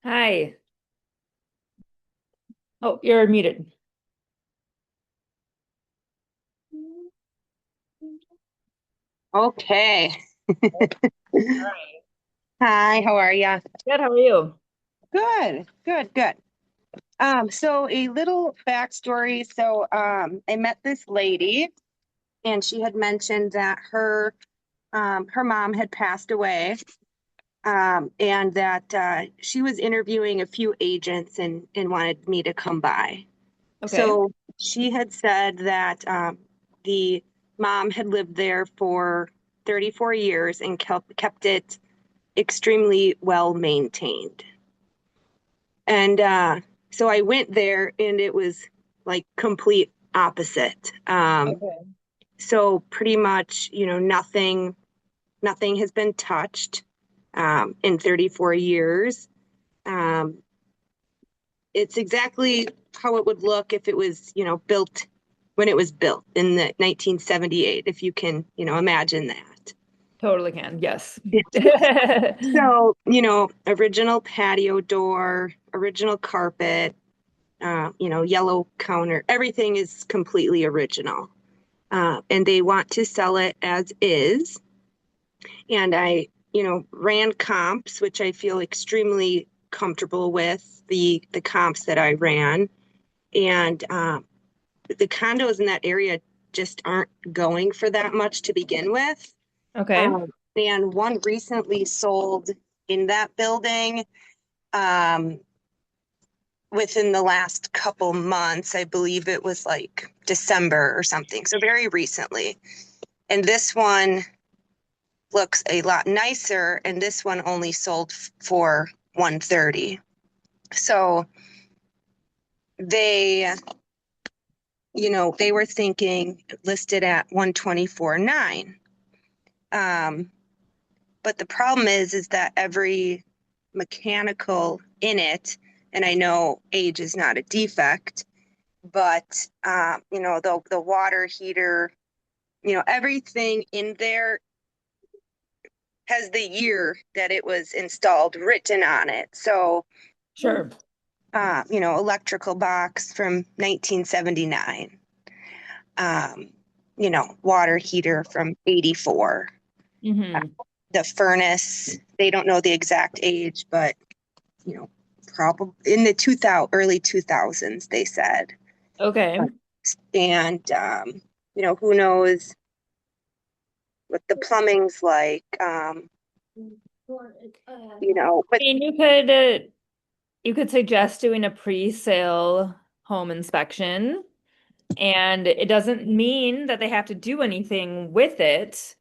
Hi. Oh, you're muted. Okay. All right. Hi, how are you? Good. How are you? Good, good, good. So a little backstory. I met this lady and she had mentioned that her mom had passed away, and that she was interviewing a few agents and wanted me to come by. Okay. So she had said that the mom had lived there for 34 years and kept it extremely well maintained. And so I went there and it was like complete opposite. Okay. So pretty much, nothing has been touched in 34 years. Um, it's exactly how it would look if it was, built when it was built in the 1978, if you can, imagine that. Totally can. Yes. So, original patio door, original carpet, yellow counter, everything is completely original. And they want to sell it as is. And I, ran comps, which I feel extremely comfortable with the comps that I ran. And the condos in that area just aren't going for that much to begin with. Okay. Um, and one recently sold in that building. Um, Within the last couple months. I believe it was like December or something. So very recently. And this one looks a lot nicer. And this one only sold for 130. So they, they were thinking listed at 124.9. Um, but the problem is that every mechanical in it, and I know age is not a defect, but the water heater, everything in there has the year that it was installed written on it. So Sure. electrical box from 1979, um, water heater from 84. uh, Hmm. the furnace, they don't know the exact age, but you know probably in the 2000 early 2000s, they said. Okay. And who knows what the plumbing's like. But I mean, you could suggest doing a pre-sale home inspection, and it doesn't mean that they have to do anything with it.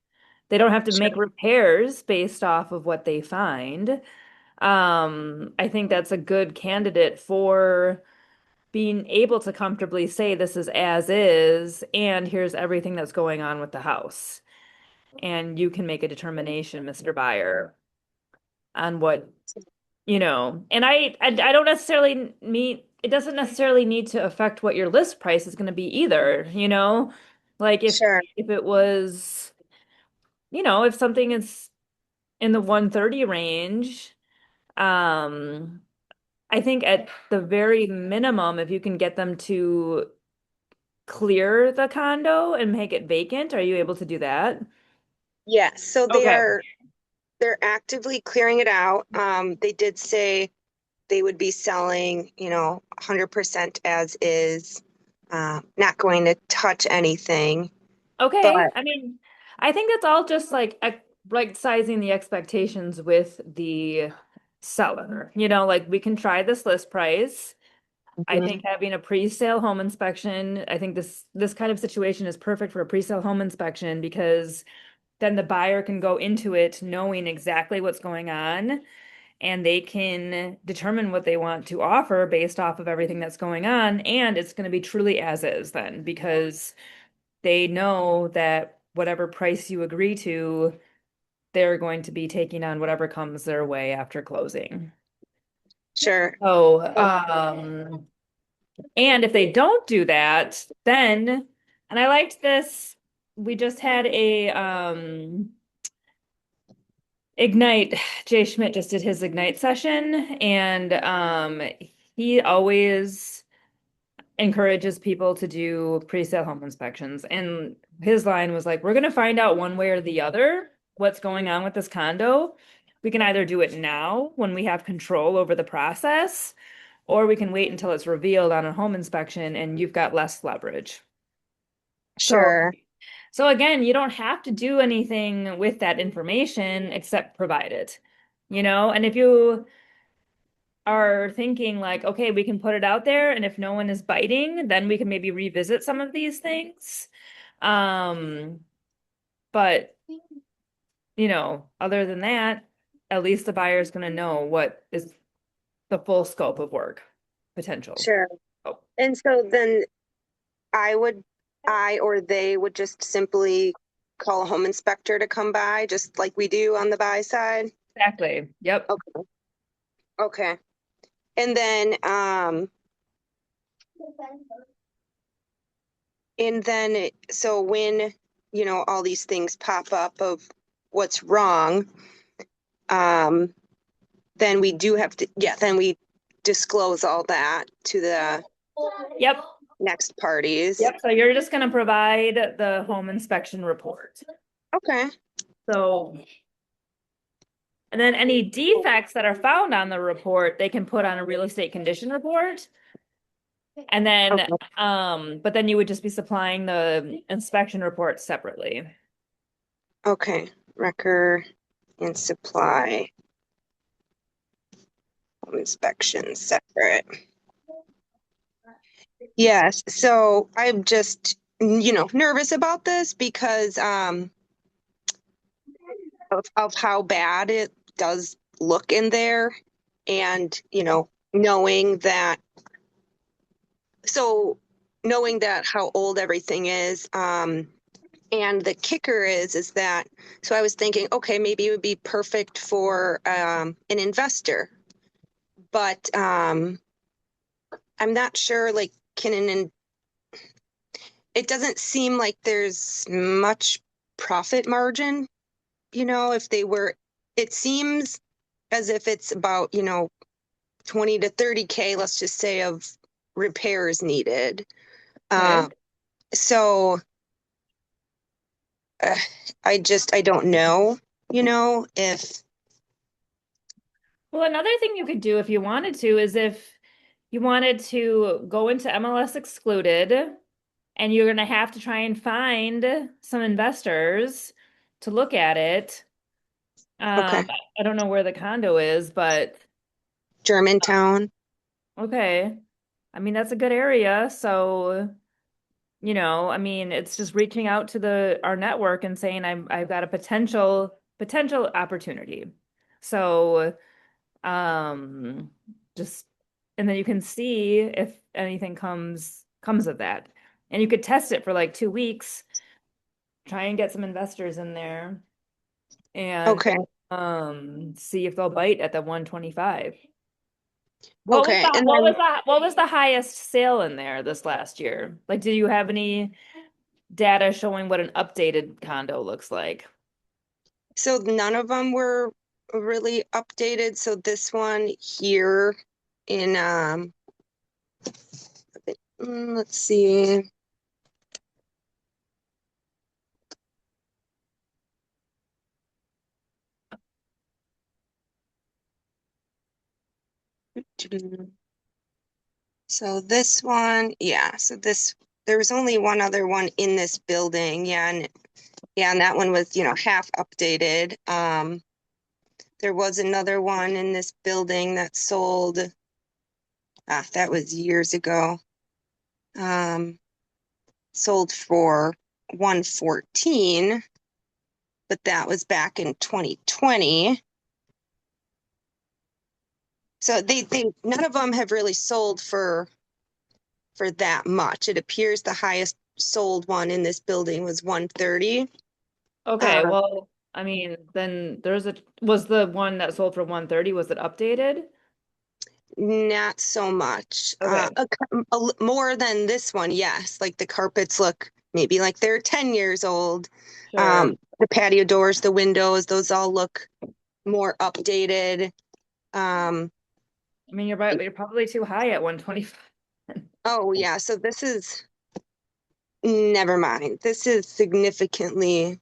They don't have to make sure, repairs based off of what they find. I think that's a good candidate for being able to comfortably say this is as is, and here's everything that's going on with the house. And you can make a determination, Mr. Buyer, on and I don't necessarily mean it doesn't necessarily need to affect what your list price is going to be either. Like sure. if it was, if something is in the 130 range, um I think at the very minimum, if you can get them to clear the condo and make it vacant, are you able to do that? Yes, so Okay. they're actively clearing it out. They did say they would be selling, 100% as is, not going to touch anything. But Okay. I mean, I think that's all just like right sizing the expectations with the seller. Like we can try this list price. I mhm, think having a pre-sale home inspection, I think this kind of situation is perfect for a pre-sale home inspection because then the buyer can go into it knowing exactly what's going on and they can determine what they want to offer based off of everything that's going on. And it's going to be truly as is then because they know that whatever price you agree to, they're going to be taking on whatever comes their way after closing. sure. So, and if they don't do that, then, and I liked this, we just had Ignite, Jay Schmidt just did his Ignite session, and he always encourages people to do pre-sale home inspections. And his line was like, we're gonna find out one way or the other what's going on with this condo. We can either do it now when we have control over the process, or we can wait until it's revealed on a home inspection and you've got less leverage. So Sure, so again, you don't have to do anything with that information except provide it, And if you are thinking like, okay, we can put it out there, and if no one is biting, then we can maybe revisit some of these things. Um, but other than that, at least the buyer is going to know what is the full scope of work potential. sure. Oh, And so then I would, I or they would just simply call a home inspector to come by, just like we do on the buy side. exactly. Yep. Okay. Okay. And then, so when, all these things pop up of what's wrong, um, then we do have to, yeah, then we disclose all that to the Yep. next parties. Yep. So you're just going to provide the home inspection report. Okay. So, and then any defects that are found on the report, they can put on a real estate condition report. And then, Okay. but then you would just be supplying the inspection report separately. Okay. Record and supply home inspection separate. Yes. So I'm just, nervous about this because of how bad it does look in there. And, knowing that, so knowing that how old everything is, and the kicker is that, so I was thinking, okay, maybe it would be perfect for an investor, but I'm not sure, like, it doesn't seem like there's much profit margin, if they were, it seems as if it's about, 20 to 30K, let's just say, of repairs needed. Okay. Um, so uh, I don't know, if, Well, another thing you could do if you wanted to is if you wanted to go into MLS excluded and you're going to have to try and find some investors to look at it. okay, I don't know where the condo is, but Germantown. okay. I mean, that's a good area. So, I mean, it's just reaching out to our network and saying I've got a potential opportunity. So, um, just and then you can see if anything comes of that. And you could test it for like 2 weeks, try and get some investors in there and Okay. see if they'll bite at the 125. What was Okay. the And what was then, the what was the highest sale in there this last year? Like, do you have any data showing what an updated condo looks like? so none of them were really updated. So this one here in, let's see. So this one, yeah. So there was only one other one in this building. And that one was, half updated. There was another one in this building that sold, that was years ago. Sold for 114, but that was back in 2020. So they none of them have really sold for that much. It appears the highest sold one in this building was 130. Okay, Uh, well, I mean, then was the one that sold for 130, was it updated? Not so much. Okay, More than this one, yes. Like the carpets look maybe like they're 10 years old. sure. The patio doors, the windows, those all look more updated. Um, I mean, you're probably too high at 125. oh yeah, so this is never mind. This is significantly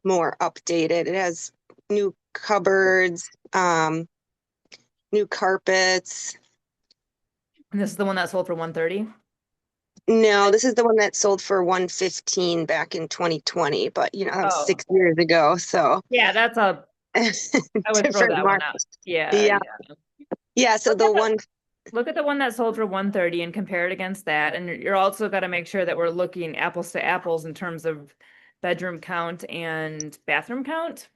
more updated. It has new cupboards, new carpets. And this is the one that sold for 130. No, this is the one that sold for 115 back in 2020, but that was Oh, 6 years ago, so yeah, I would throw different that one out. market. Yeah, Yeah. yeah. Yeah, so Look the at the one look at the one that sold for 130 and compare it against that. And you're also got to make sure that we're looking apples to apples in terms of bedroom count and bathroom count.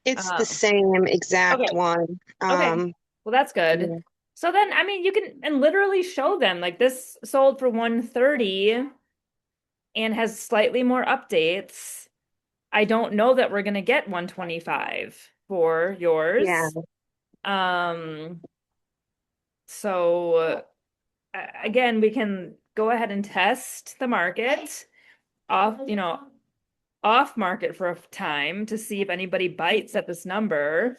it's the Uh, same exact okay. one. Okay. Well, that's good. Yeah. So then, I mean, you can and literally show them like this sold for 130 and has slightly more updates. I don't know that we're gonna get 125 for Yeah. yours. Um, so again, we can go ahead and test the market off, off market for a time to see if anybody bites at this number.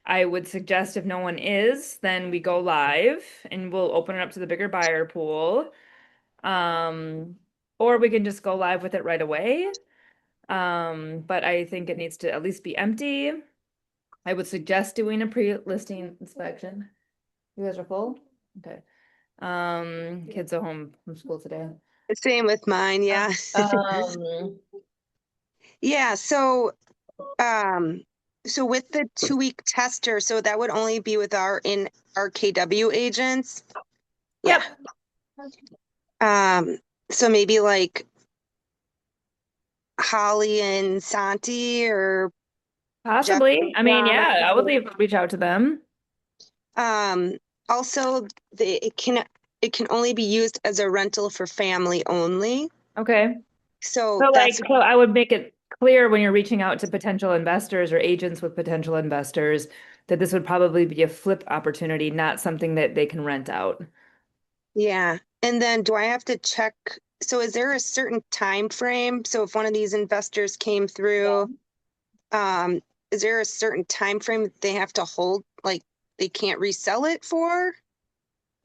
I would suggest if no one is, then we go live and we'll open it up to the bigger buyer pool. Um, or we can just go live with it right away. But I think it needs to at least be empty. I wowould suggest doing a pre-listing inspection. You guys are full? Okay. Kids are home from school today. Same with mine, Uh, yeah. Um, Yeah, um so with the 2 week tester, so that would only be with our KW agents. Yeah. yep, Um so maybe like Holly and Santi or possibly. I mean, Jessica. yeah, I would reach out to them. Um, also, it can only be used as a rental for family only. Okay. So So that's so I would make it clear when you're reaching out to potential investors or agents with potential investors that this would probably be a flip opportunity, not something that they can rent out. yeah. And then do I have to check? So is there a certain time frame? So if one of these investors came through, um, is there a certain time frame that they have to hold, like they can't resell it for?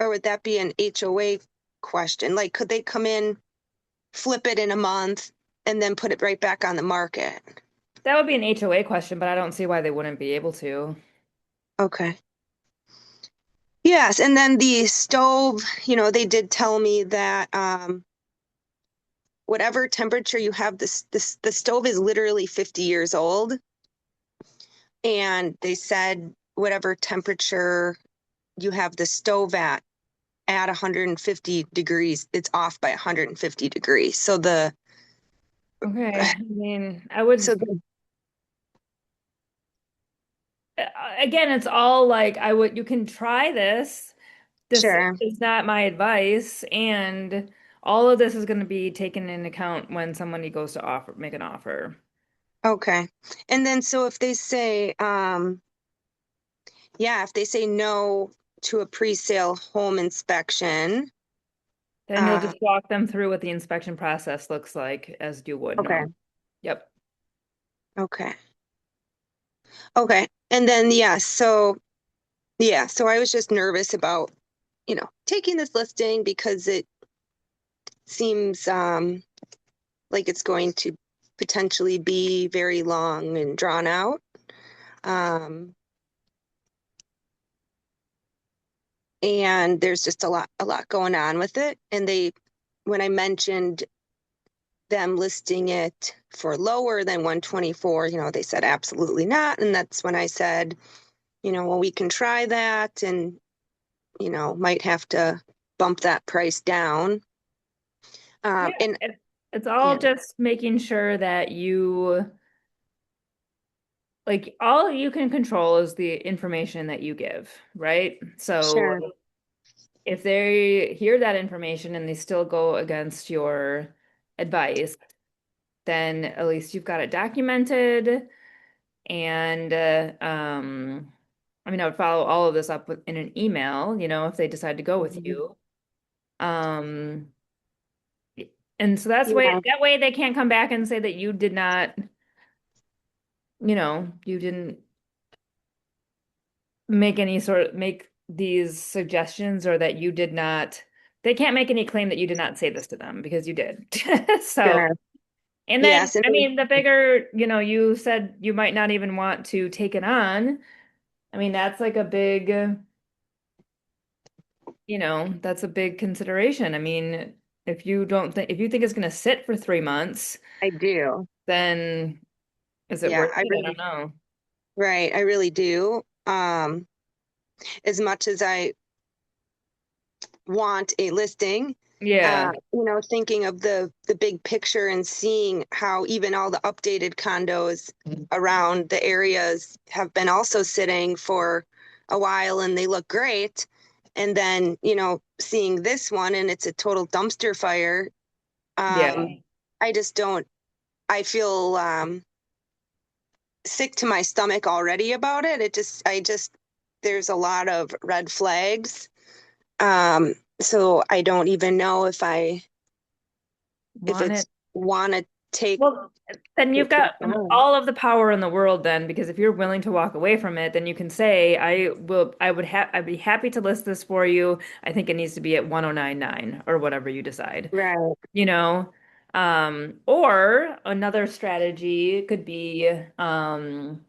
Or would that be an HOA question? Like, could they come in, flip it in a month, and then put it right back on the market? That would be an HOA question, but I don't see why they wouldn't be able to. Okay. Yes, and then the stove, they did tell me that whatever temperature you have, the stove is literally 50 years old. And they said whatever temperature you have the stove at 150 degrees, it's off by 150 degrees. So Okay. I mean, I would so the, again, it's all like you can try this. This sure. is not my advice, and all of this is going to be taken into account when somebody goes to make an offer. Okay. And then so if they say yeah, if they say no to a pre-sale home inspection, Then you'll uh just walk them through what the inspection process looks like as you would okay. normally. Yep. Okay. Okay. And then so I was just nervous about, taking this listing because it seems like it's going to potentially be very long and drawn out. Um, and there's just a lot going on with it. And when I mentioned them listing it for lower than 124, they said absolutely not. And that's when I said, well, we can try that and, might have to bump that price down. Yeah. And It's all yeah, just making sure that you like all you can control is the information that you give, right? So sure. if they hear that information and they still go against your advice, then at least you've got it documented. And I mean, I would follow all of this up in an email, if they decide to go with Mhm. you. Um, and so Yeah, that way they can't come back and say that you did not you didn't make these suggestions or that you did not, they can't make any claim that you did not say this to them because you did. So, Sure. and then, Yes. And I mean, the bigger, you said you might not even want to take it on. I mean, that's like a big, that's a big consideration. I mean, if you think it's going to sit for 3 months, I do. then is it Yeah, worth I it? I don't really, know. right. I really do. As much as I want a listing, Yeah. thinking of the big picture and seeing how even all the updated condos around the areas have been also sitting for a while and they look great. And then, seeing this one and it's a total dumpster fire. Um, Yeah. I just don't, I feel sick to my stomach already about it. There's a lot of red flags. So I don't even know if Want it's it? want to take Well, then you've take this got on. all of the power in the world then, because if you're willing to walk away from it, then you can say, I'd be happy to list this for you. I think it needs to be at 1099 or whatever you decide, Right. you know? Or another strategy could be um,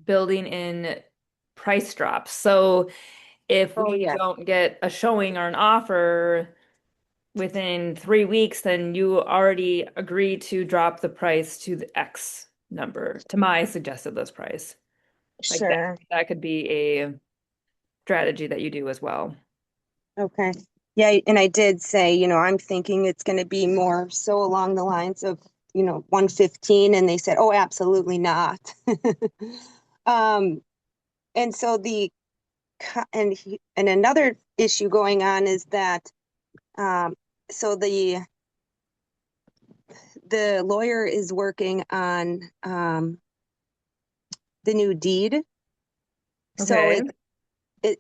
building in price drops. So if Oh we yeah, don't get a showing or an offer within 3 weeks, then you already agree to drop the price to the X number, to my suggested list price. Like sure. that could be a strategy that you do as well. Okay. Yeah, and I did say, I'm thinking it's going to be more so along the lines of, 115, and they said, "Oh, absolutely not." Um, and so and another issue going on is that um, so the lawyer is working on the new deed. So Okay.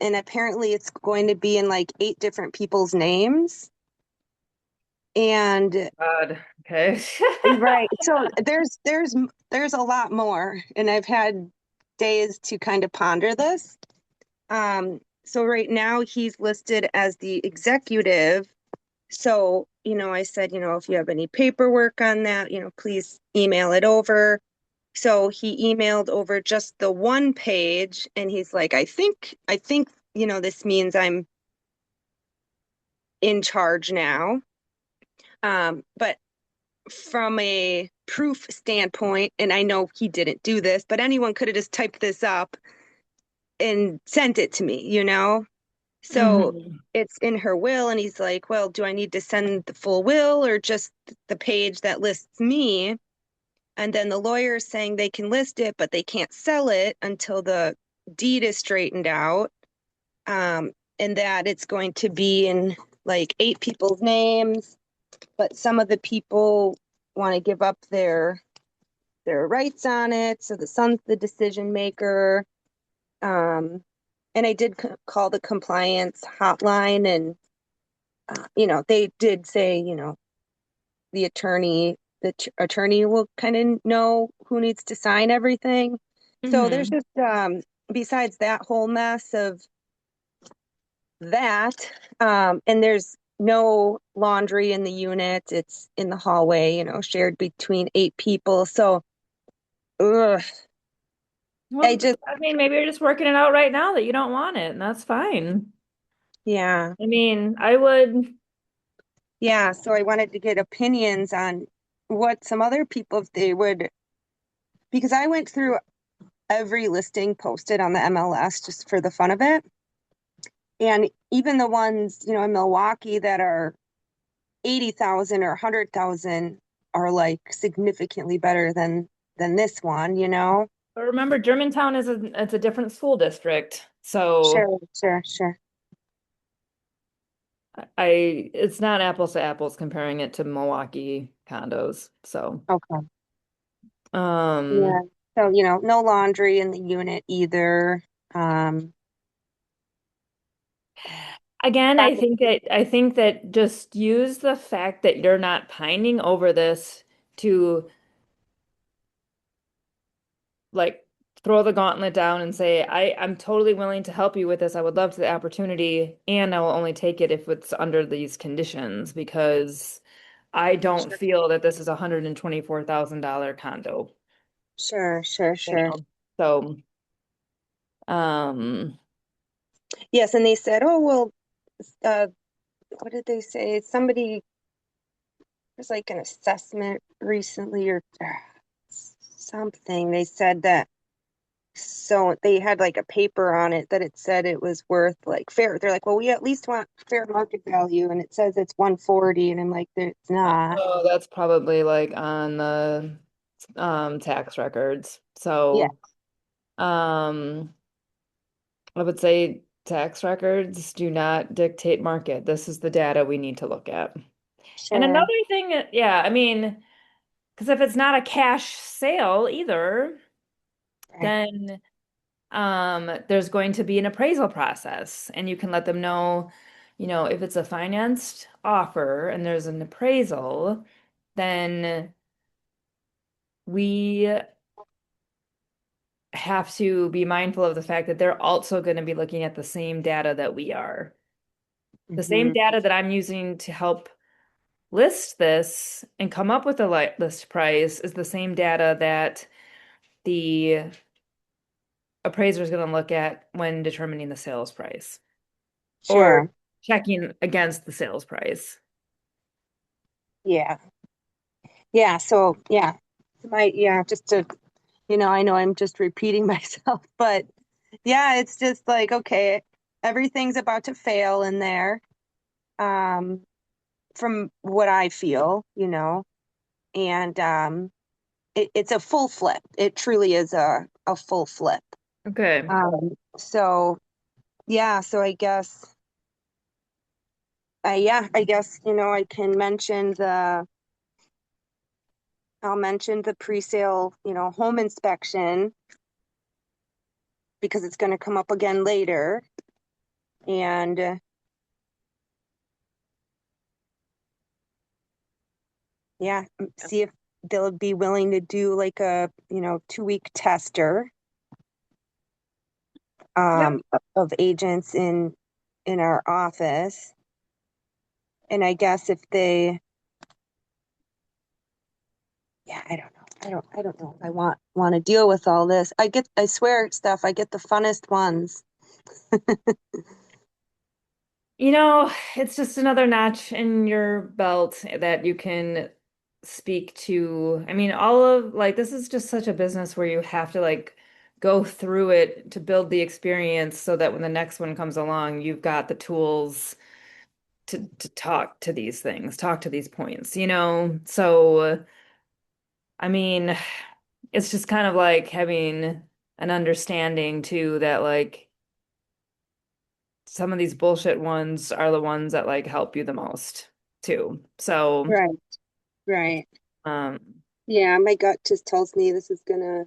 and apparently it's going to be in like 8 different people's names. And God. Okay. right, so there's a lot more, and I've had days to kind of ponder this. So right now he's listed as the executive. So, I said, if you have any paperwork on that, please email it over. So he emailed over just the one page and he's like, I think, this means I'm in charge now. But from a proof standpoint, and I know he didn't do this, but anyone could have just typed this up and sent it to me. So Mhm. it's in her will, and he's like, well, do I need to send the full will or just the page that lists me? And then the lawyer is saying they can list it, but they can't sell it until the deed is straightened out. Um, and that it's going to be in like 8 people's names, but some of the people want to give up their rights on it. So the son's the decision maker. Um, and I did call the compliance hotline, and they did say, the attorney will kind of know who needs to sign everything. So there's Mhm. just besides that whole mess of that, and there's no laundry in the unit. It's in the hallway, shared between 8 people. So, ugh, I Well, just, I mean, maybe you're just working it out right now that you don't want it, and that's fine. yeah, I mean, I would. yeah. So I wanted to get opinions on what some other people, if they would, because I went through every listing posted on the MLS just for the fun of it. And even the ones, in Milwaukee that are 80,000 or 100,000 are like significantly better than this one. But remember, Germantown it's a different school district, so Sure, sure, sure. it's not apples to apples comparing it to Milwaukee condos. So, Okay. Yeah. um, So, no laundry in the unit either. Um, Again, That I think that just use the fact that you're not pining over this to like throw the gauntlet down and say, I'm totally willing to help you with this. I would love the opportunity, and I will only take it if it's under these conditions because I don't sure, feel that this is a $124,000 condo, sure, sure, you sure. know. So, um, Yes, and they said, oh, well, uh, what did they say? Somebody, there's like an assessment recently or something. They said that, so they had like a paper on it that it said it was worth like fair. They're like, well, we at least want fair market value, and it says it's 140, and I'm like, it's not. oh, that's probably like on the tax records. Yeah, So, um, I would say tax records do not dictate market. This is the data we need to look at. And sure. another thing, yeah, I mean, because if it's not a cash sale either, Right. then there's going to be an appraisal process, and you can let them know, if it's a financed offer and there's an appraisal, then we have to be mindful of the fact that they're also going to be looking at the same data that we are. The same Hmm. data that I'm using to help list this and come up with a list price is the same data that the appraiser is going to look at when determining the sales price or Sure. checking against the sales price. Yeah. Yeah. So yeah, yeah, just to, I know I'm just repeating myself, but yeah, it's just like, okay, everything's about to fail in there. Um, from what I feel, and it's a full flip. It truly is a full flip. Okay. So yeah, so I guess, I can I'll mention the pre-sale, home inspection because it's going to come up again later. And yeah, see if they'll be willing to do like a, 2-week tester Yep. of agents in our office. And I guess if they, yeah, I don't know. I don't know if I want to deal with all this. I swear, Steph, I get the funnest ones. It's just another notch in your belt that you can speak to. I mean, all of like this is just such a business where you have to like go through it to build the experience so that when the next one comes along, you've got the tools to talk to these things, talk to these points. So, I mean, it's just kind of like having an understanding too that like some of these bullshit ones are the ones that like help you the most too. So, Right, right. um, Yeah, my gut just tells me this is gonna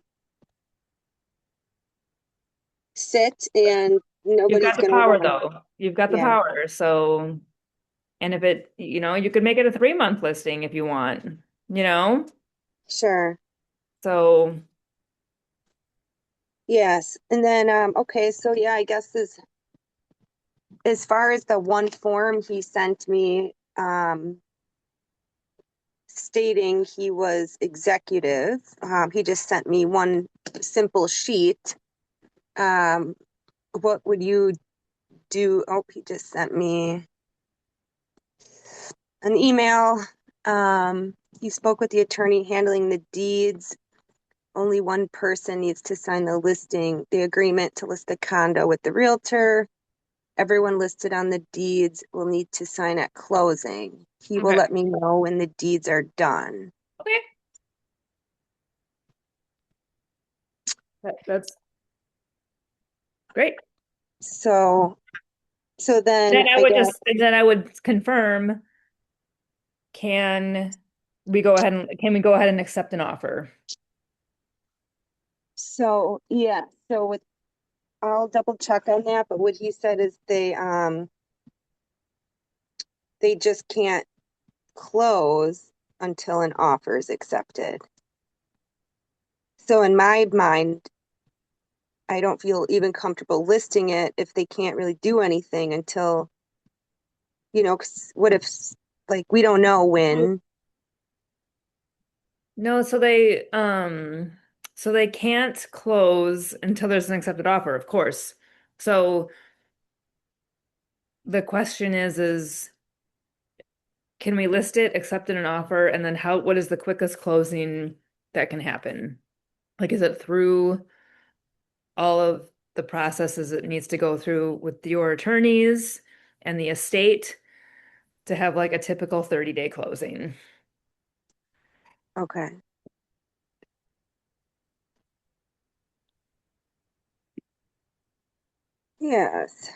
sit and you've got nobody's the gonna power want. though. You've got the Yeah, power. So, and if you could make it a 3-month listing if you want, you know? sure. So, Yes. And then okay, so yeah, I guess as far as the one form he sent me, stating he was executive, he just sent me one simple sheet. Um, what would you do? Oh, he just sent me an email. He spoke with the attorney handling the deeds. Only one person needs to sign the agreement to list the condo with the realtor. Everyone listed on the deeds will need to sign at closing. He will okay. let me know when the deeds are done. Okay. That's great. So, so then Then I I would guess, just then I would confirm, can can we go ahead and accept an offer? so yeah, so with, I'll double check on that, but what he said is they just can't close until an offer is accepted. So in my mind, I don't feel even comfortable listing it if they can't really do anything until, 'cause what if, like, we don't know when. No, so they can't close until there's an accepted offer, of course. So the question is can we list it, accept an offer, and then what is the quickest closing that can happen? Like, is it through all of the processes it needs to go through with your attorneys and the estate to have like a typical 30-day closing? Okay. Yes.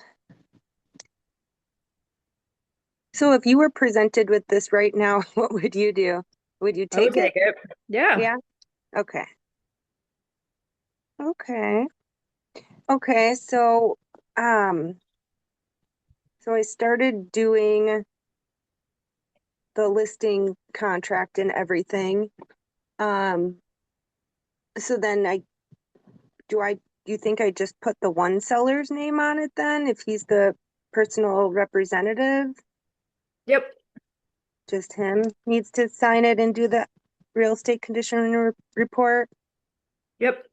So if you were presented with this right now, what would you do? Would you I would take take it? it. Yeah. Yeah. Okay. Okay. Okay. Um, so I started doing the listing contract and everything. Um, so then do you think I just put the one seller's name on it then if he's the personal representative? Yep. Just him needs to sign it and do the real estate condition report? Yep.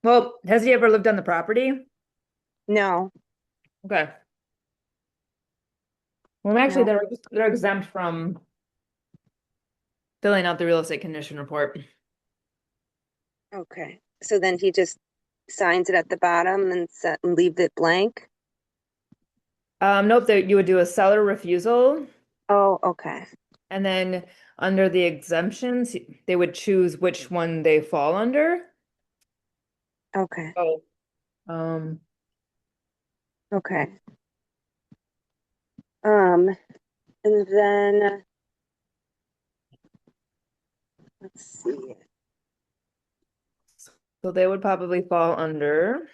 Well, has he ever lived on the property? No, Okay. Well, actually, no. they're exempt from filling out the real estate condition report. Okay. So then he just signs it at the bottom and leave it blank? Nope, that you would do a seller refusal, Oh, okay. and then under the exemptions, they would choose which one they fall under. Okay. Oh. Um, Okay. Um, and then let's see. so they would probably fall under.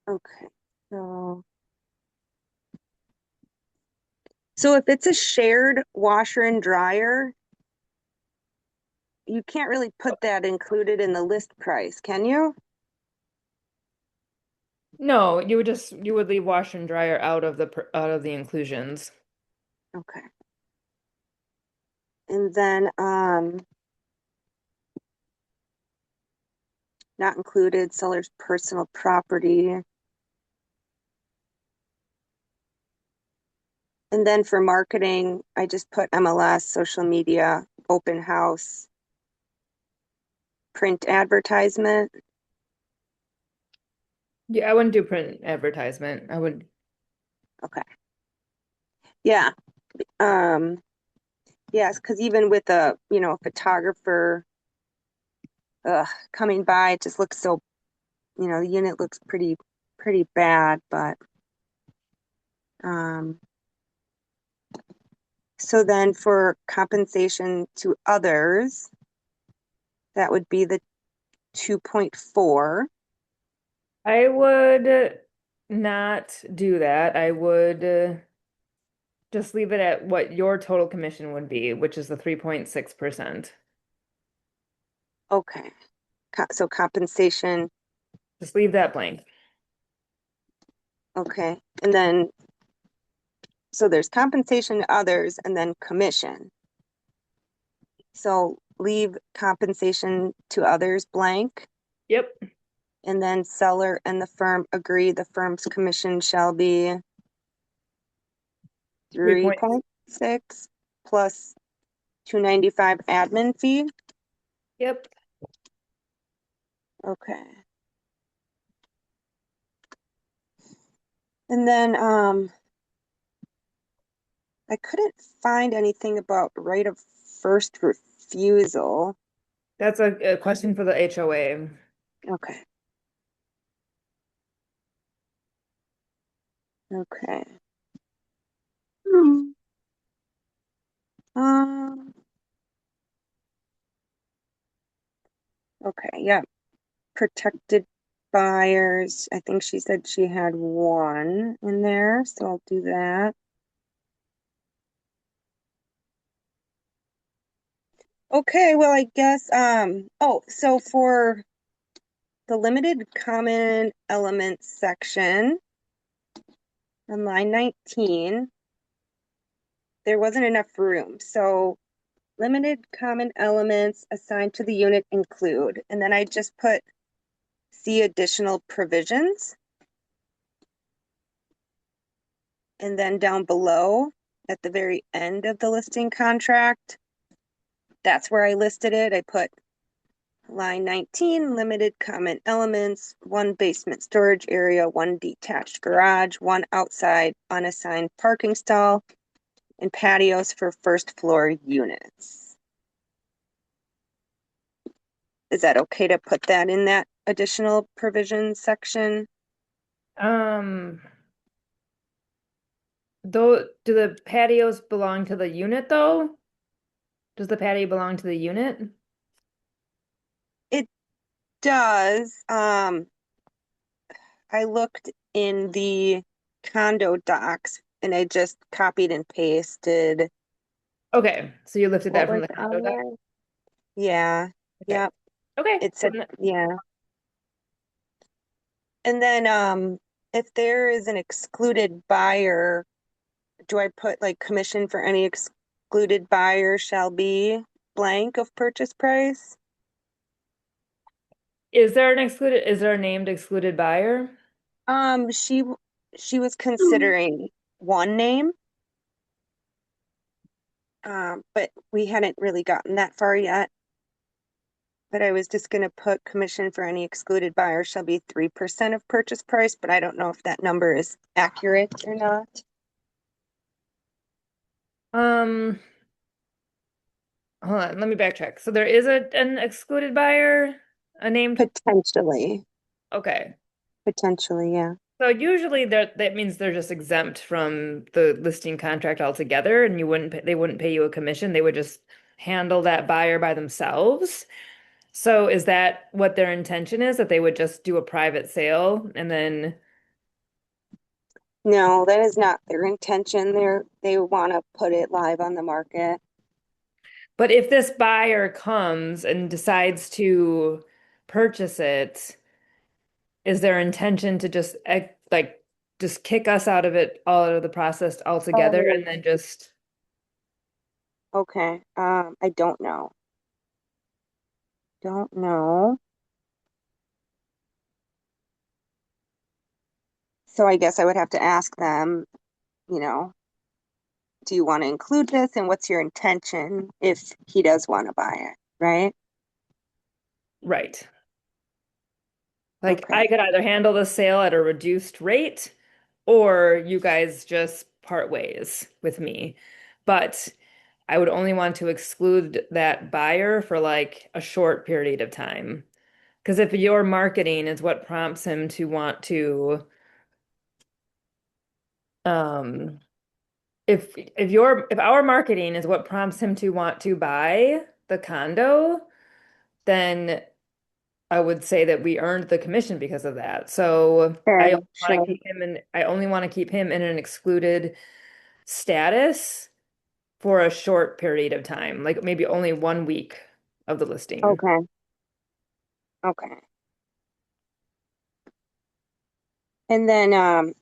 Okay. So so if it's a shared washer and dryer, you can't really put that included in the list price, can you? No, you would leave washer and dryer out of the inclusions. Okay. And then not included seller's personal property. And then for marketing, I just put MLS, social media, open house, print advertisement. Yeah, I wouldn't do print advertisement. I would. Okay. Yeah. Um, yes, because even with a, photographer coming by, it just looks so, the unit looks pretty bad, but um, so then for compensation to others, that would be the 2.4. I would not do that. I would just leave it at what your total commission would be, which is the 3.6%. Okay. So compensation, Just leave that blank. okay. And then, so there's compensation to others and then commission. So leave compensation to others blank, Yep. and then seller and the firm agree the firm's commission shall be 3 point. 3.6 plus 295 admin fee. Yep. Okay. And then I couldn't find anything about right of first refusal. That's a question for the HOA. Okay. Okay. Um, okay, yeah. Protected buyers. I think she said she had one in there, so I'll do that. Okay, well, I guess, oh, so for the limited common elements section on line 19, there wasn't enough room. So limited common elements assigned to the unit include, and then I just put see additional provisions. And then down below at the very end of the listing contract, that's where I listed it. I put line 19, limited common elements, one basement storage area, one detached garage, one outside unassigned parking stall, and patios for first floor units. Is that okay to put that in that additional provision section? Um, though, do the patios belong to the unit though? Does the patio belong to the unit? It does. I looked in the condo docs and I just copied and pasted Okay, so you lifted what that from was the condo on doc? there. Yeah, Okay. yep. Okay. It said, yeah. And then if there is an excluded buyer, do I put like commission for any excluded buyer shall be blank of purchase price? Is there a named excluded buyer? Um, she she was considering one name, but we hadn't really gotten that far yet. But I was just going to put commission for any excluded buyer shall be 3% of purchase price, but I don't know if that number is accurate or not. Um, Hold on, let me backtrack. So there is an excluded buyer, a named. Potentially, Okay. potentially, yeah. So usually that means they're just exempt from the listing contract altogether, and they wouldn't pay you a commission. They would just handle that buyer by themselves. So is that what their intention is, that they would just do a private sale and then, No, that is not their intention. They want to put it live on the market. but if this buyer comes and decides to purchase it, is their intention to just like just kick us out of it, all out of the process altogether, and Oh, then just okay. I don't know. Don't know. So I guess I would have to ask them, you know, do you want to include this and what's your intention if he does want to buy it, right? right. Like I Okay. could either handle the sale at a reduced rate or you guys just part ways with me. But I would only want to exclude that buyer for like a short period of time. Because if your marketing is what prompts him to want to, um, if our marketing is what prompts him to want to buy the condo, then I would say that we earned the commission because of that. So Sure, sure. I only want to keep him in an excluded status for a short period of time, like maybe only 1 week of the listing. Okay. Okay. And then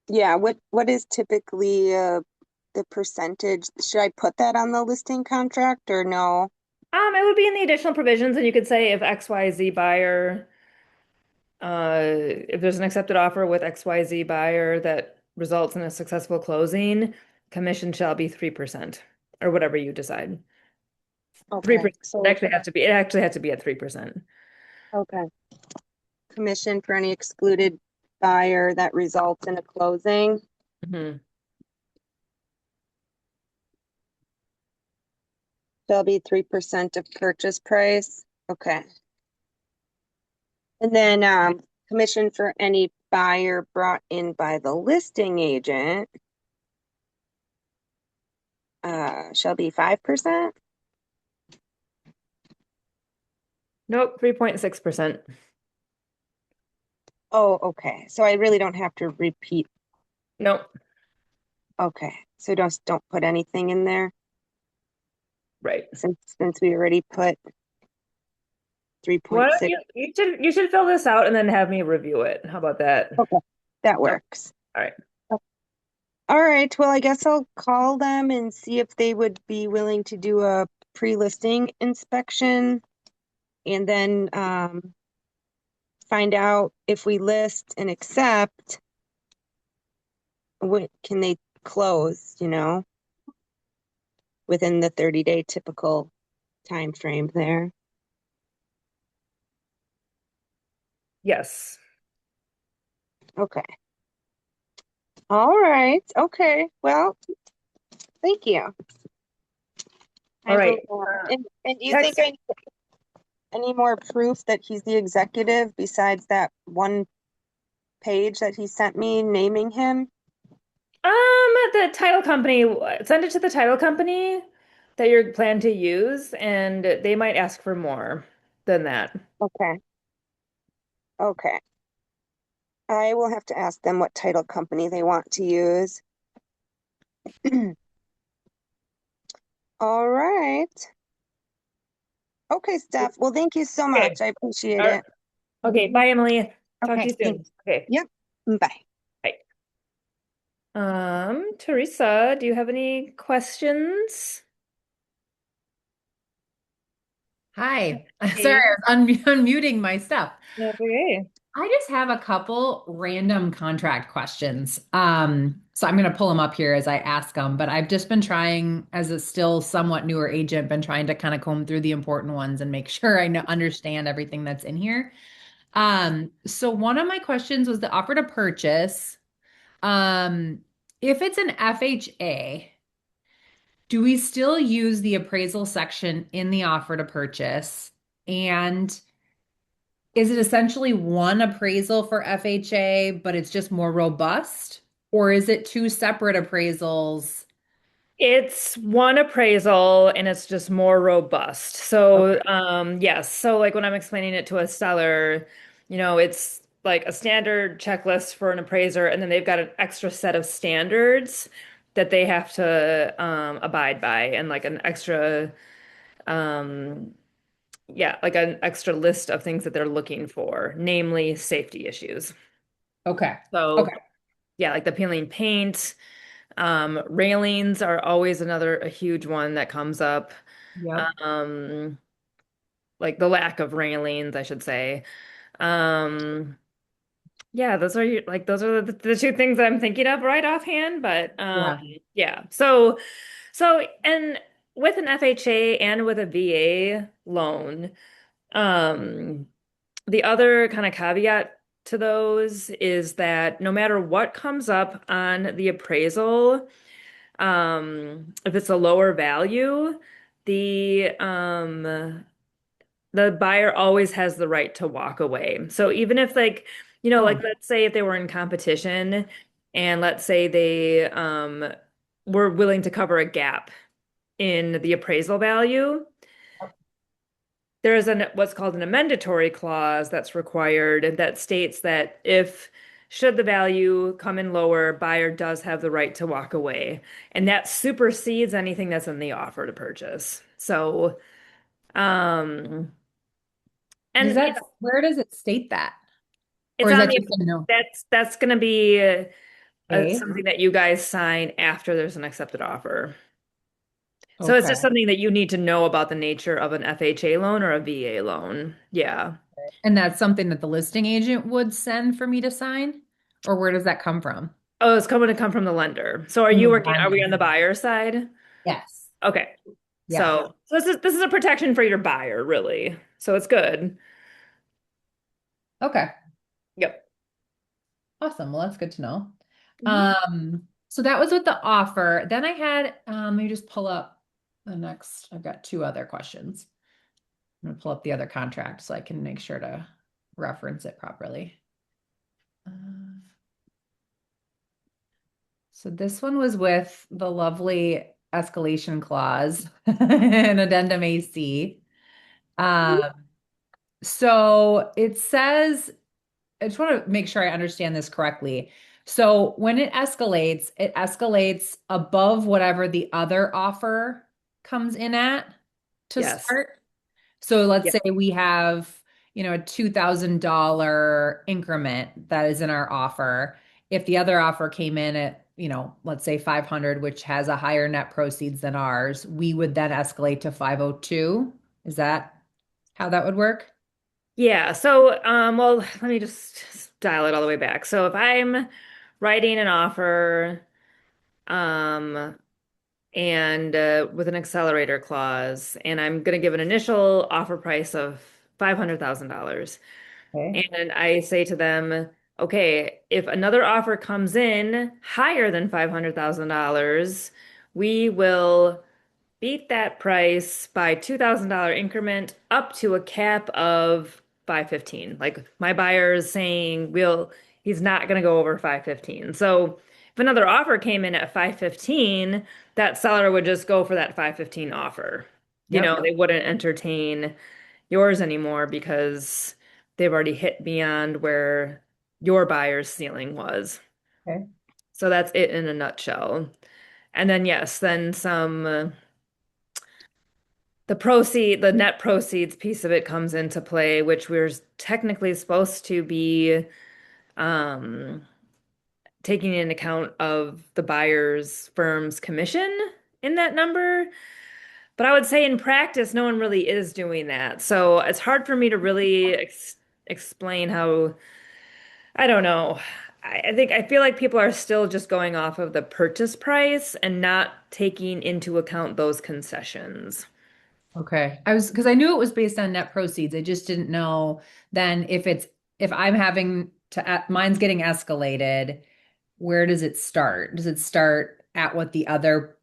yeah, what is typically the percentage? Should I put that on the listing contract or no? It would be in the additional provisions, and you could say if XYZ buyer, if there's an accepted offer with XYZ buyer that results in a successful closing, commission shall be 3% or whatever you decide. Okay. 3%. So, It actually has to be at 3%. okay. Commission for any excluded buyer that results in a closing Mhm. shall be 3% of purchase price. Okay. And then commission for any buyer brought in by the listing agent shall be 5%. Nope, 3.6%. Oh, okay. So I really don't have to repeat. Nope. Okay. So don't put anything in there Right. since we already put Why don't 3.6. you should fill this out and then have me review it. How about that? Okay. That Oh, works. all right. All right. Well, I guess I'll call them and see if they would be willing to do a pre-listing inspection and then find out if we list and accept, what can they close, within the 30-day typical time frame there. Yes. Okay. All right. Okay. Well, thank you. All I will, right. and do you think Text. I need any more proof that he's the executive besides that one page that he sent me naming him? The title company, send it to the title company that you're planning to use, and they might ask for more than that. Okay. Okay. I will have to ask them what title company they want to use. All right. Okay, Steph. Well, thank you so Okay. much. I appreciate All right. it. Okay. Bye, Emily. Talk to Okay, you soon. thanks. Okay. Yep. Bye. Bye. Teresa, do you have any questions? Hi. Sorry, Hey. I was unmuting my stuff. That's okay. I just have a couple random contract questions. So I'm going to pull them up here as I ask them, but I've just been trying, as a still somewhat newer agent, been trying to kind of comb through the important ones and make sure I know, understand everything that's in here. So one of my questions was the offer to purchase. Um, if it's an FHA, do we still use the appraisal section in the offer to purchase? And is it essentially one appraisal for FHA, but it's just more robust? Or is it two separate appraisals? It's one appraisal and it's just more robust. So, Okay. yes. So like when I'm explaining it to a seller, it's like a standard checklist for an appraiser, and then they've got an extra set of standards that they have to abide by, and like an extra um yeah, like an extra list of things that they're looking for, namely safety issues. Okay. So, Okay. yeah, like the peeling paint. Railings are always another a huge one that comes up. Yep. Um, like the lack of railings, I should say. Um, yeah, those are the two things that I'm thinking of right offhand. But Yeah. yeah. So and with an FHA and with a VA loan, um, the other kind of caveat to those is that no matter what comes up on the appraisal, if it's a lower value, the the buyer always has the right to walk away. So even if like Oh, let's say if they were in competition and let's say they were willing to cover a gap in the appraisal value, there is what's called an amendatory clause that's required, and that states that if should the value come in lower, buyer does have the right to walk away, and that supersedes anything that's in the offer to purchase. So, um, does and that, where does it state that? it's Or is on that the just a no? that's going to be A? something that you guys sign after there's an accepted offer. So it's just Okay. something that you need to know about the nature of an FHA loan or a VA loan. Yeah. And that's something that the listing agent would send for me to sign? Or where does that come from? Oh, it's going to come from the lender. So From the are we lender. on the buyer side? Yes. Okay. Yeah. So this is a protection for your buyer, really. So it's good. Okay. Yep. Awesome. Well, that's good to know. Mhm. So that was with the offer. Then I had, let me just pull up the next, I've got two other questions. I'm gonna pull up the other contract so I can make sure to reference it properly. So this one was with the lovely escalation clause in addendum AC. Um, so it says, I just want to make sure I understand this correctly. So when it escalates above whatever the other offer comes in at to Yes. start. So let's Yeah. say we have, a $2,000 increment that is in our offer. If the other offer came in at, let's say 500, which has a higher net proceeds than ours, we would then escalate to 502. Is that how that would work? Yeah. So, well, let me just dial it all the way back. So if I'm writing an offer, um, and with an accelerator clause, and I'm going to give an initial offer price of $500,000. Okay. And I say to them, okay, if another offer comes in higher than $500,000, we will beat that price by $2,000 increment up to a cap of 515. Like my buyer is saying, he's not going to go over 515. So if another offer came in at 515, that seller would just go for that 515 offer. Yep. They wouldn't entertain yours anymore because they've already hit beyond where your buyer's ceiling was. Okay. So that's it in a nutshell. And then yes, then some the net proceeds piece of it comes into play, which we're technically supposed to be um taking into account of the buyer's firm's commission in that number. But I would say in practice, no one really is doing that. So it's hard for me to really explain how, I don't know. I think I feel like people are still just going off of the purchase price and not taking into account those concessions. Okay. Because I knew it was based on net proceeds. I just didn't know then if I'm having to, mine's getting escalated, where does it start? Does it start at what the other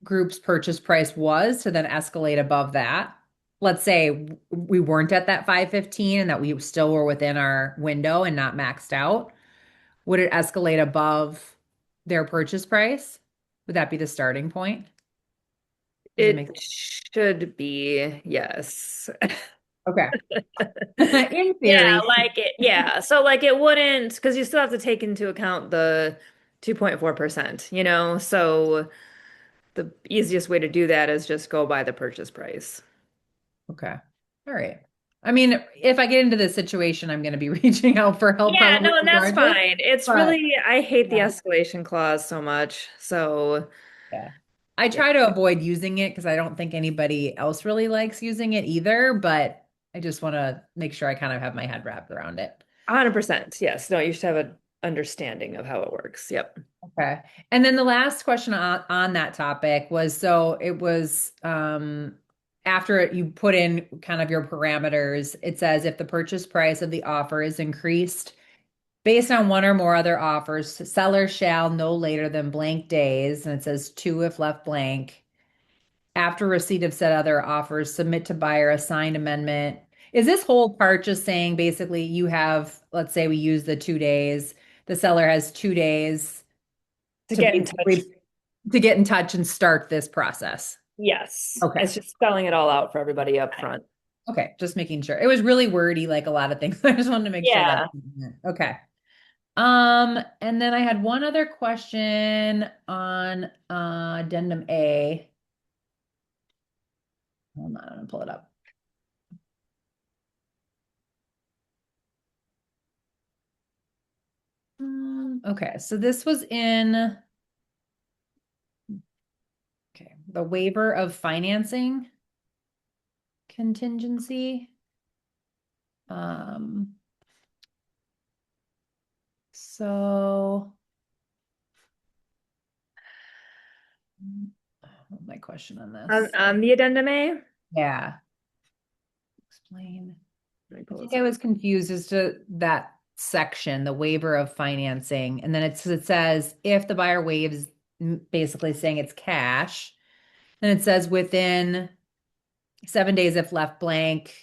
group's purchase price was to then escalate above that? Let's say we weren't at that 515 and that we still were within our window and not maxed out. Would it escalate above their purchase price? Would that be the starting point? Does it make It should be, yes. Okay. In Yeah, theory. like it, yeah. So like it wouldn't, because you still have to take into account the 2.4%, So the easiest way to do that is just go by the purchase price. Okay. All right. I mean, if I get into this situation, I'm going to be reaching out for help Yeah, probably no, and that's regardless. fine. It's But really, I hate the yeah, escalation clause so much. So, yeah. I yeah, try to avoid using it because I don't think anybody else really likes using it either, but I just want to make sure I kind of have my head wrapped around it. 100%. Yes. No, you should have an understanding of how it works. Yep. Okay. And then the last question on that topic was so it was after you put in kind of your parameters, it says if the purchase price of the offer is increased based on one or more other offers, seller shall no later than blank days, and it says two if left blank. After receipt of said other offers, submit to buyer a signed amendment. Is this whole part just saying basically you have, let's say we use the 2 days, the seller has 2 days To to get in touch. basically to get in touch and start this process? Yes. Okay. It's just spelling it all out for everybody up front. Okay, just making sure. It was really wordy, like a lot of things. I just wanted to make sure that. Yeah. Okay. And then I had one other question on addendum A. Hold on, I'm gonna pull it up. Okay, so this was in the waiver of financing contingency. Um, so what's my question on On, this? on the addendum A, Yeah, explain. let me I pull think this I up. was confused as to that section, the waiver of financing. And then it says if the buyer waives, basically saying it's cash, and it says within 7 days if left blank,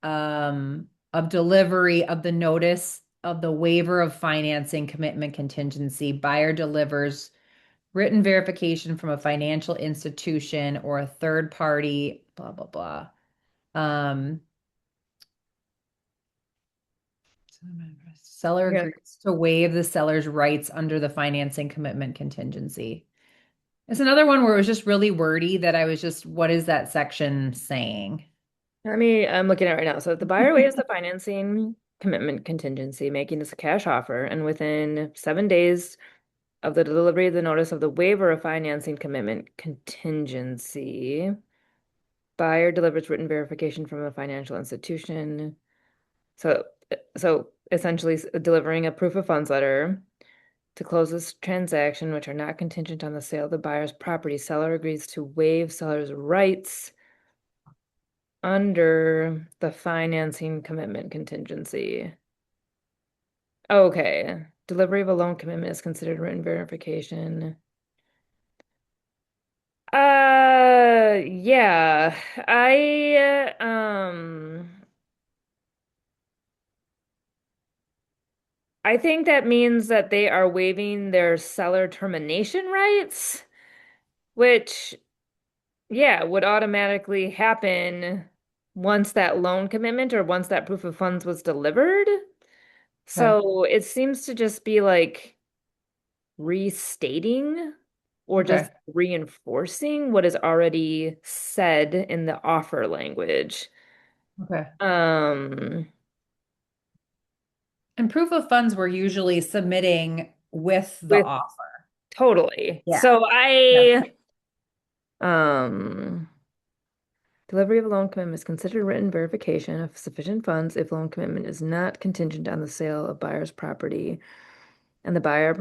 of delivery of the notice of the waiver of financing commitment contingency, buyer delivers written verification from a financial institution or a third party, blah, blah, blah. Um, Seller Yeah. agrees to waive the seller's rights under the financing commitment contingency. It's another one where it was just really wordy that I was just, what is that section saying? I'm looking at it right now. So if the buyer waives the financing commitment contingency, making this a cash offer, and within 7 days of the delivery of the notice of the waiver of financing commitment contingency, buyer delivers written verification from a financial institution. So, so essentially delivering a proof of funds letter to close this transaction, which are not contingent on the sale of the buyer's property. Seller agrees to waive seller's rights under the financing commitment contingency. Okay. Delivery of a loan commitment is considered written verification. Yeah. I think that means that they are waiving their seller termination rights, which, yeah, would automatically happen once that loan commitment or once that proof of funds was delivered. Okay. So it seems to just be like restating or Okay. just reinforcing what is already said in the offer language. Okay. Um, And proof of funds we're usually submitting with the with offer. totally. Yeah. So Yeah. um, delivery of a loan commitment is considered written verification of sufficient funds if loan commitment is not contingent on the sale of buyer's property. And the buyer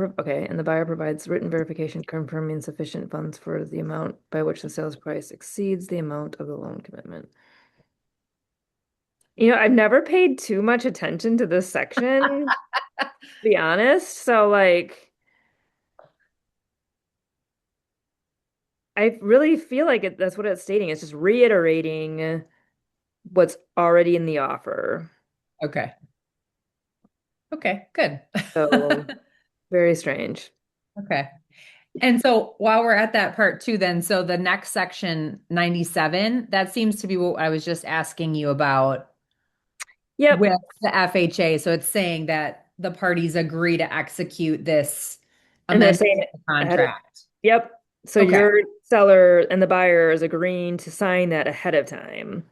provides written verification confirming sufficient funds for the amount by which the sales price exceeds the amount of the loan commitment. I've never paid too much attention to this section, to be honest. So like I really feel like that's what it's stating. It's just reiterating what's already in the offer. Okay. Okay, good. So very strange. Okay. And so while we're at that part too, then, so the next section, 97, that seems to be what I was just asking you about Yep. with the FHA. So it's saying that the parties agree to execute this And they're amendment saying to it the ahead of, contract. yep. So Okay. your seller and the buyer is agreeing to sign that ahead of time.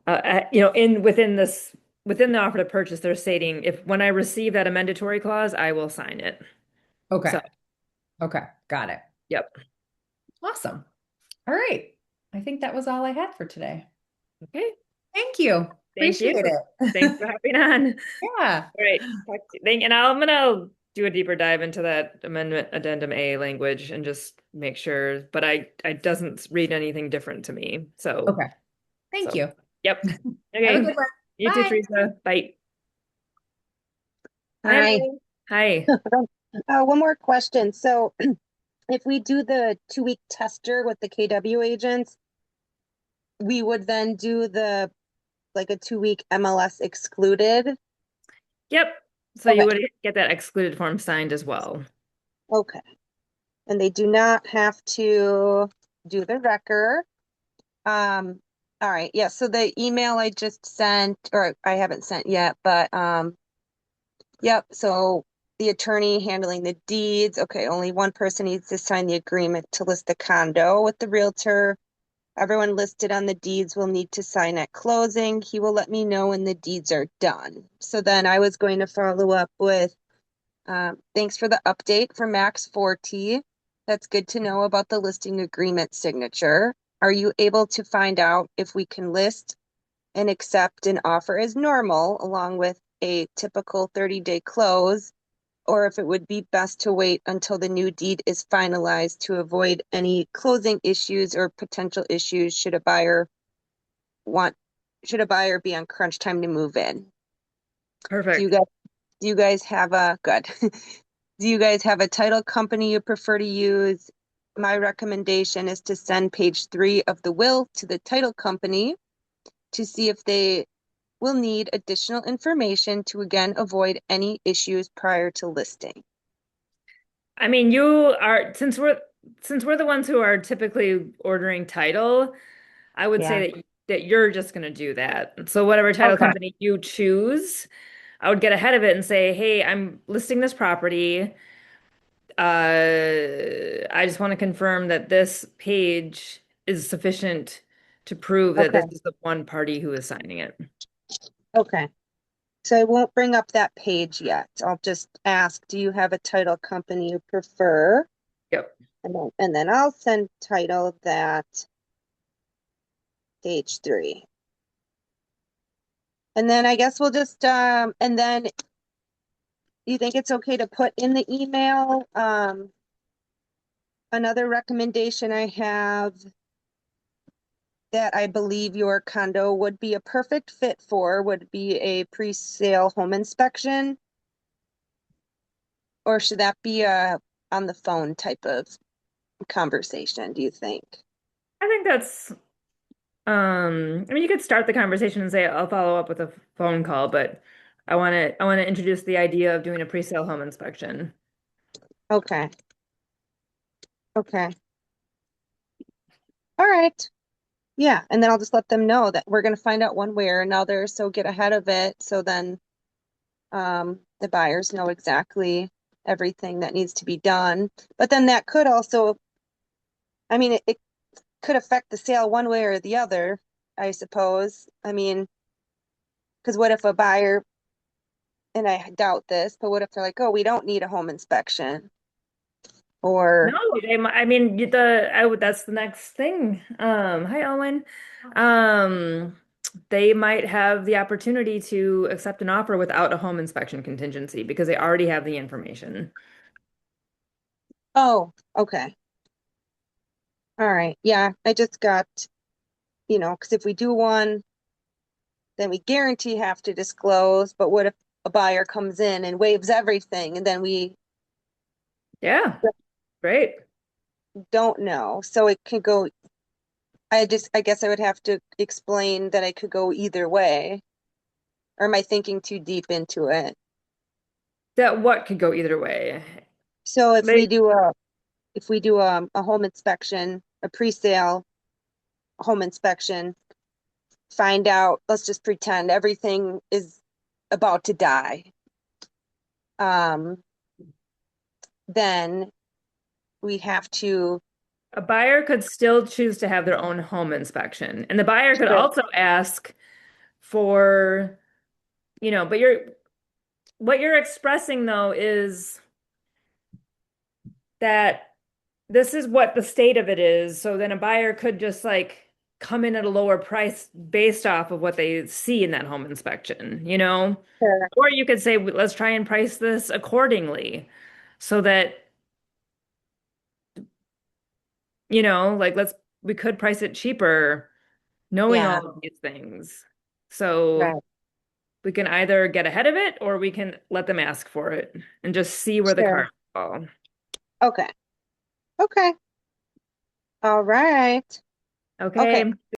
In within the offer to purchase, they're stating if when I receive that amendatory clause, I will sign it. Okay. So, Okay. Got it. yep. Awesome. All right. I think that was all I had for today. Okay. Thank you. Thank Appreciate you. Thanks it. for hopping on. Yeah. All right. And I'm gonna do a deeper dive into that amendment addendum A language and just make sure, but I doesn't read anything different to me. Okay. Thank So you. yep. Have a Okay. good one. You too, Bye. Teresa. Bye. Hi, Hi. Emily. Hi. One more question. So if we do the 2-week tester with the KW agents, we would then do the like a 2-week MLS excluded. Yep. So you Okay. would get that excluded form signed as well. Okay. And they do not have to do the record. All right. Yeah. So the email I just sent, or I haven't sent yet, but yep. So the attorney handling the deeds. Okay. Only one person needs to sign the agreement to list the condo with the realtor. Everyone listed on the deeds will need to sign at closing. He will let me know when the deeds are done. So then I was going to follow up with, thanks for the update for Max 4T. That's good to know about the listing agreement signature. Are you able to find out if we can list and accept an offer as normal along with a typical 30-day close, or if it would be best to wait until the new deed is finalized to avoid any closing issues or potential issues want should a buyer be on crunch time to move in? Do you Perfect. guys do you guys have a good do you guys have a title company you prefer to use? My recommendation is to send page 3 of the will to the title company to see if they will need additional information to again avoid any issues prior to listing. I mean, since we're the ones who are typically ordering title, I would Yeah. say that you're just going to do that. So whatever title Okay. company you choose, I would get ahead of it and say, "Hey, I'm listing this property. I just want to confirm that this page is sufficient to prove that Okay. this is the one party who is signing it." Okay. So I won't bring up that page yet. I'll just ask, do you have a title company you prefer? Yep. And then I'll send title that page 3. And then I guess we'll just and then you think it's okay to put in the email another recommendation I have that I believe your condo would be a perfect fit for would be a pre-sale home inspection, or should that be a on the phone type of conversation, do you think? I think that's I mean, you could start the conversation and say, "I'll follow up with a phone call," but I want to introduce the idea of doing a pre-sale home inspection. Okay. Okay. All right. Yeah, and then I'll just let them know that we're going to find out one way or another, so get ahead of it so then the buyers know exactly everything that needs to be done. But then that could also, I mean, it could affect the sale one way or the other, I suppose. I mean, because what if a buyer, and I doubt this, but what if they're like, oh, we don't need a home inspection? No, Or, I mean, that's the next thing. Hi, Owen. Um, they might have the opportunity to accept an offer without a home inspection contingency because they already have the information. oh, okay. All right. Yeah, I just got, because if we do one, then we guarantee have to disclose. But what if a buyer comes in and waives everything and then we Yeah, great. don't know? So it could go, I guess I would have to explain that I could go either way. Or am I thinking too deep into it? That what could go either way. So They, if we do a home inspection, a pre-sale home inspection, find out, let's just pretend everything is about to die. Um, then we have to. a buyer could still choose to have their own home inspection, and the buyer could Sure. also ask for, but what you're expressing though is that this is what the state of it is. So then a buyer could just like come in at a lower price based off of what they see in that home inspection, you know? Sure. Or you could say, let's try and price this accordingly so that, like we could price it cheaper knowing Yeah. all of these things. So Right. we can either get ahead of it or we can let them ask for it and just see where the Sure. cards fall. Okay. Okay. All right. Okay. Okay.